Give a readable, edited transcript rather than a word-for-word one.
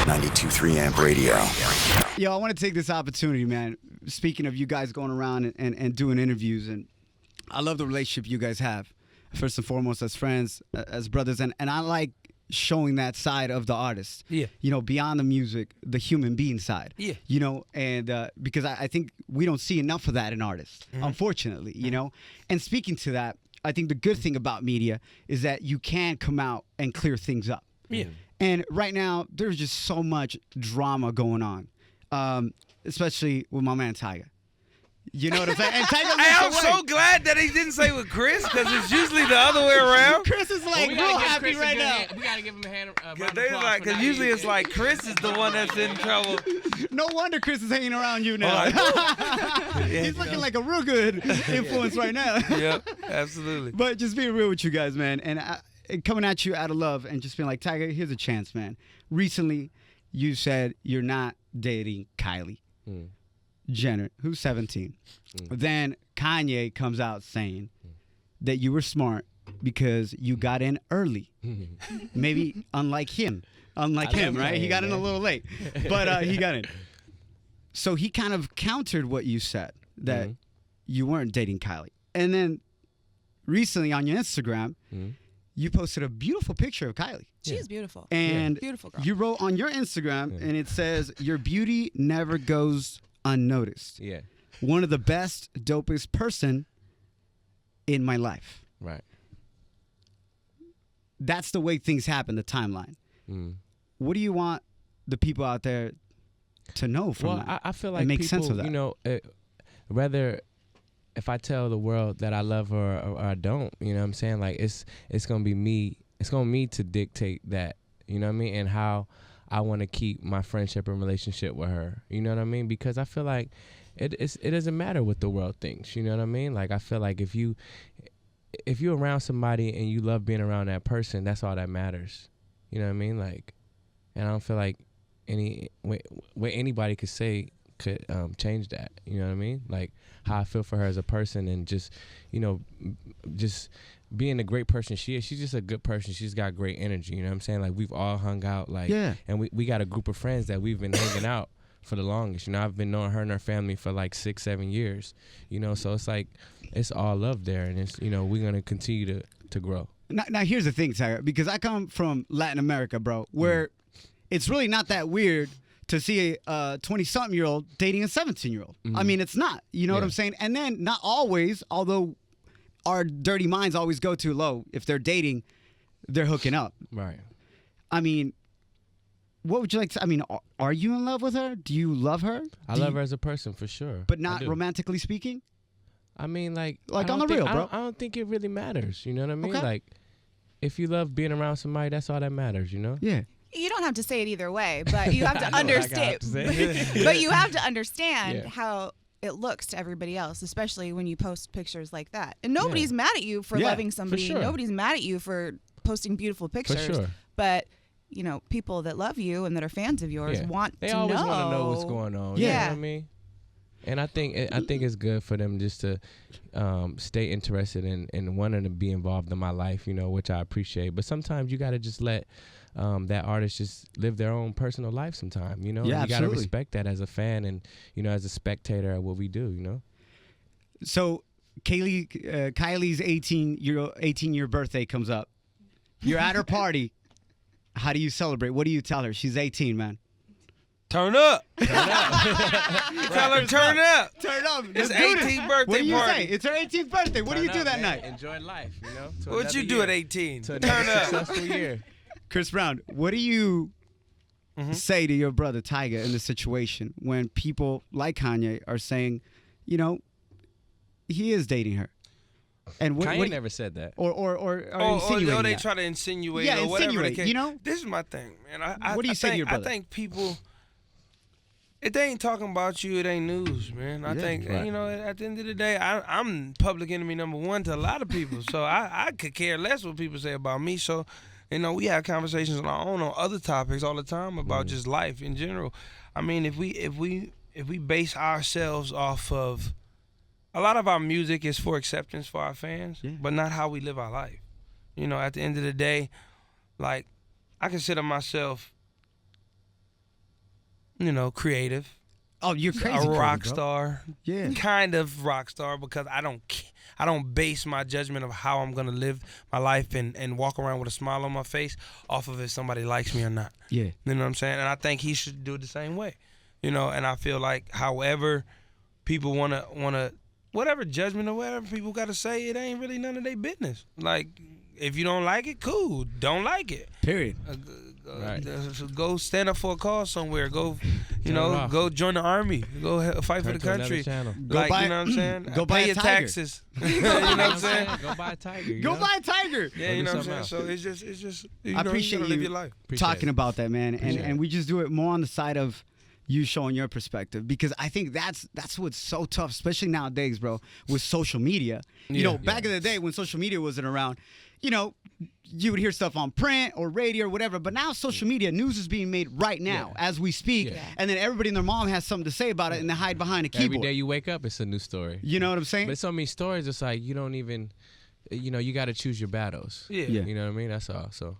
92.3 Amp Radio. Yo, I want to take this opportunity, man. Speaking of you guys going around and doing interviews, and I love the relationship you guys have. First and foremost, as friends, as brothers, and I like showing that side of the artist. Yeah. You know, beyond the music, the human being side. Yeah. You know, and because I think we don't see enough of that in artists, unfortunately, you know. And speaking to that, I think the good thing about media is that you can come out and clear things up. Yeah. And right now, there's just so much drama going on, especially with my man Tyga. You know what I'm saying? And Tyga Hey, I'm looks away. so glad that he didn't say with Chris, because it's usually the other way around. Chris is like real happy right now. We gotta give him a hand. Because usually it's like Chris is the one that's in trouble. No wonder Chris is hanging around you now. He's looking like a real good influence right now. Yep, absolutely. But just being real with you guys, man, and coming at you out of love and just being like, Tyga, here's a chance, man. Recently, you said you're not dating Kylie Jenner, who's 17. Then Kanye comes out saying that you were smart because you got in early. Maybe unlike him, right? He got in a little late, but he got in. So he kind of countered what you said, that you weren't dating Kylie. And then recently on your Instagram, you posted a beautiful picture of Kylie. She's beautiful. And beautiful girl. you wrote on your Instagram, and it says, your beauty never goes unnoticed. Yeah. One of the best, dopest person in my life. Right. That's the way things happen, the timeline. What do you want the people out there to know from that? I feel like and make people, sense of that. you know, whether if I tell the world that I love her or I don't, you know what I'm saying? Like, it's going to be me. It's going to be me to dictate that, you know what I mean? And how I want to keep my friendship and relationship with her. You know what I mean? Because I feel like it doesn't matter what the world thinks. You know what I mean? Like, I feel like if you're around somebody and you love being around that person, that's all that matters. You know what I mean? Like, and I don't feel like what anybody could say could change that. You know what I mean? Like, how I feel for her as a person, and just, you know, just being the great person she is. She's just a good person. She's got great energy. You know what I'm saying? Like, we've all hung out, like, and we got a group of friends that we've been hanging out for the longest. You know, I've been knowing her and her family for like 6-7 years. You know, so it's like, it's all love there, and it's, you know, we're gonna continue to grow. Now here's the thing, Tyga, because I come from Latin America, bro, where it's really not that weird to see a 20-something-year-old dating a 17-year-old. I mean, it's not. You know what I'm saying? And then not always, although our dirty minds always go to low. If they're dating, they're hooking up. Right. I mean, what would you like to? I mean, are you in love with her? Do you love her? I love her as a person, for sure. But not romantically speaking? I mean, like on the real, bro. I don't think it really matters. You know what I mean? Okay. Like, if you love being around somebody, that's all that matters. You know? Yeah. You don't have to say it either way, but you have to understand. But you have to understand how it looks to everybody else, especially when you post pictures like that. And nobody's mad at you for loving somebody. For sure. Nobody's mad at you for posting beautiful pictures. For sure. But, you know, people that love you and that are fans of yours want they to know. always want to know what's going on. You know what I mean? And I think it's good for them just to stay interested in wanting to be involved in my life, you know, which I appreciate. But sometimes you got to just let that artist just live their own personal life sometime, you know? Yeah, and you got to absolutely. respect that as a fan and, you know, as a spectator of what we do, you know? So Kylie's 18-year birthday comes up. You're at her party. How do you celebrate? What do you tell her? She's 18, man. Turn up. Tell her turn up. Turn up. It's Let's do this. 18th birthday What do you party. say? It's her 18th birthday. What do you do that night? Enjoy life, you know? What'd you do at 18? To Turn another up. successful year. Chris Brown, what do you say to your brother Tyga in this situation when people like Kanye are saying, you know, he is dating her? And Kanye never said that. Or insinuating they that. try to insinuate Yeah, or whatever the insinuate, case. you know? This is my thing, man. What do you say to your brother? I think people, if they ain't talking about you, it ain't news, man. I think, you know, at the end of the day, I'm public enemy number one to a lot of people. So I could care less what people say about me. So, you know, we have conversations on our own on other topics all the time about just life in general. I mean, if we base ourselves off of, a lot of our music is for acceptance for our fans, but not how we live our life. You know, at the end of the day, like, I consider myself creative. Oh, you're crazy. A rock bro. star. Yeah. Kind of rock star because I don't base my judgment of how I'm gonna live my life and walk around with a smile on my face off of if somebody likes me or not. Yeah. You know what I'm saying? And I think he should do it the same way. And I feel like however people wanna whatever judgment or whatever people gotta say, it ain't really none of their business. Like, if you don't like it, cool. Don't like it. Period. Right. Go stand up for a cause somewhere. Go, go join the army. Go fight for the country. Go buy, you know what I'm saying? Go buy Pay a your tiger. taxes. You know what I'm saying? Go buy a tiger. Go buy a tiger. Yeah, you know what I'm saying? So it's just I appreciate you you live your life. talking about that, man. And we just do it more on the side of you showing your perspective, because I think that's what's so tough, especially nowadays, bro, with social media. Back in the day when social media wasn't around, you would hear stuff on print or radio or whatever, but now social media news is being made right now as we speak, and then everybody and their mom has something to say about it, and they hide behind a keyboard. Every day you wake up, it's a new story. You know what I'm saying? But it's so many stories. It's like you don't even, you got to choose your battles. Yeah. You know what I mean? That's all. So